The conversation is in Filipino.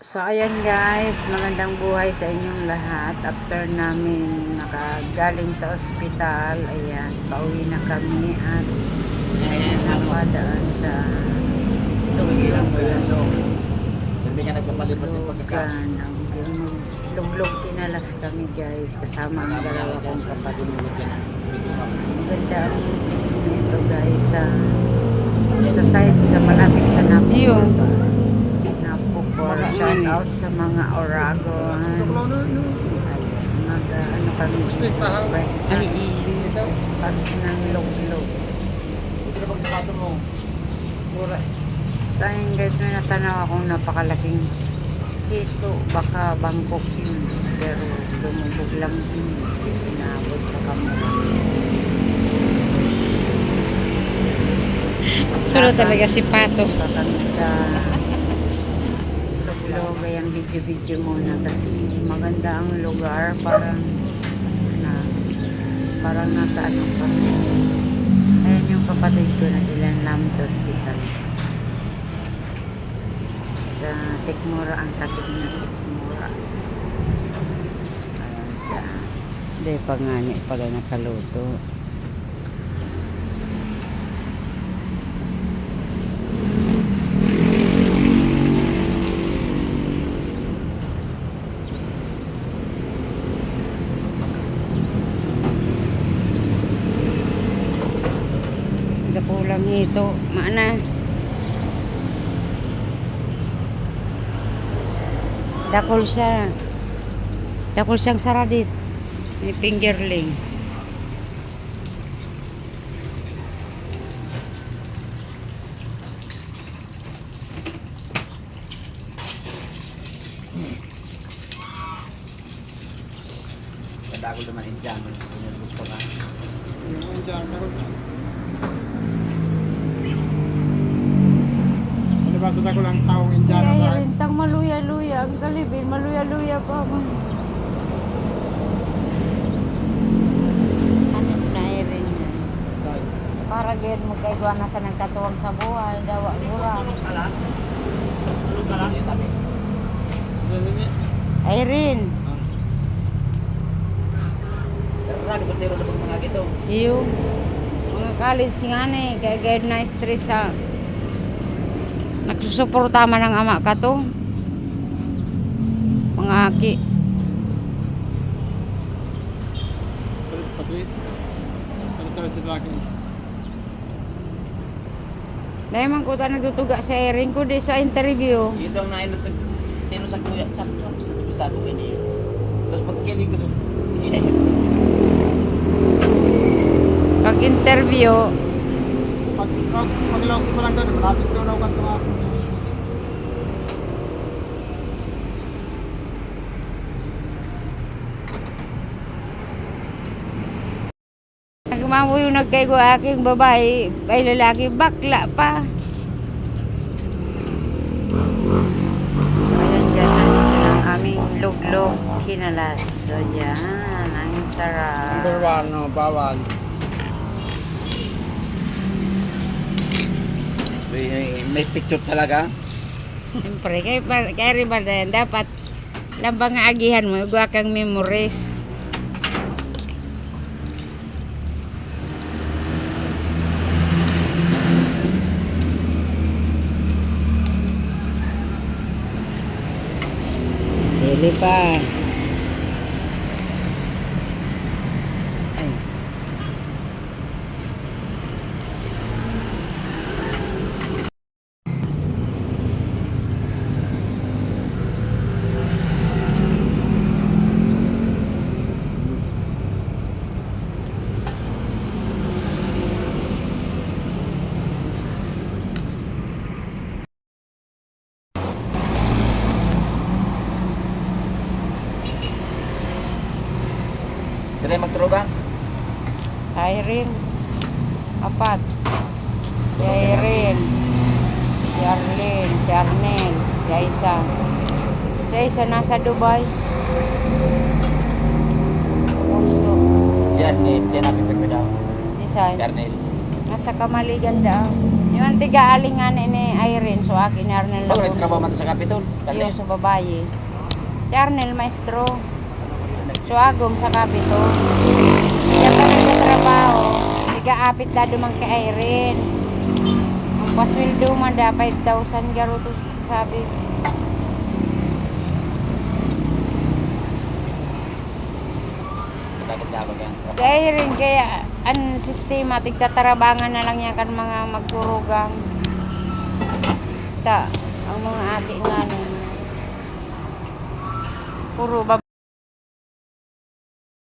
So ayan guys, magandang buhay sa inyong lahat. After namin nakagaling sa ospital, ayan, pauwi na kami at napadaan sa Hindi ka nagpapalipas ng pagkakain. Lugan. Luglog tinalas kami guys, kasama ang dalawa kong kapatid. Maganda ang beach nito guys sa side sa malapit sa Napo. Shout out sa mga Oragon. Ano kami pas ng log-log. So ayun guys, may natanaw akong napakalaking hito, baka Bangkok yun, pero lumubog lang yun, inabot sa kamera. Pero talaga si Pato. Kami sa log-log, ayan, video-video muna kasi maganda ang lugar, parang nasa ano pa. Ayan yung kapatid ko na sila namin sa hospital. Sa Sikmura, ang sakit na Sikmura. Ayan siya. Hindi pa nga niya pala nakaluto. Kulang ito, mana dakol siyang saradit ni fingerling. Kadakol naman Indian, gusto ka. Indian karon. Basta ko lang taong Indian Kaya rintang maluya-luya, ang galibin, maluya-luya pa mo. Ano na rin yan? Para gawin mo kay Guana sa nagkatuwang sa buhay, dawa mura. Irene. Lagi sa tiro sa mga gito. Iyo. Mga college nga ni, kaya gawin na stress sa nagsusuporta man ng ama ka to. Mga aki. Salit pati. Salit sa laki. Dahil man ko ta nagtutuga sa Irene ko di sa interview. Ito ang nainot tino sa kuya sa estado ini. Tapos pagkilig ko siya. Pag interview, Maglawag ko lang doon, malapis doon ako kanto ako. nagmamoy yung nagkaigo aking babae, ay lalaki, bakla pa. Ayan dyan, nandito ang aming luglog kinalas. So dyan, ang sarap. Number 1, no, bawal. May picture talaga. Siyempre, kaya rin ba na yan, dapat lambang agihan mo, huwag kang memories. Sili pa. Dire magturuga. Irene, apat. Si Irene, si Arlene, si Arnel, si Aisa. Si Aisa nasa Dubai. Urso. Yan, diyan natin pagkadaw. Design. Karnel. Nasa Kamaligan daw. Yung tiga alingan ni Irene, so akin ni Arnel Pag lang. nagtrabaho man to sa Capitol. Yung sa babae. Si Arnel, maestro. So agom sa kapito. Siya pa nagtatrabaho. Tiga-apit na dumang kay Irene. Ang pasweldo man da, 5,000 garo to sabi. Dapat yan. Si Irene, kaya ang sistema, tigtatarabangan na lang yan kan mga magturugang. Ta, ang mga ati nga nun. Puro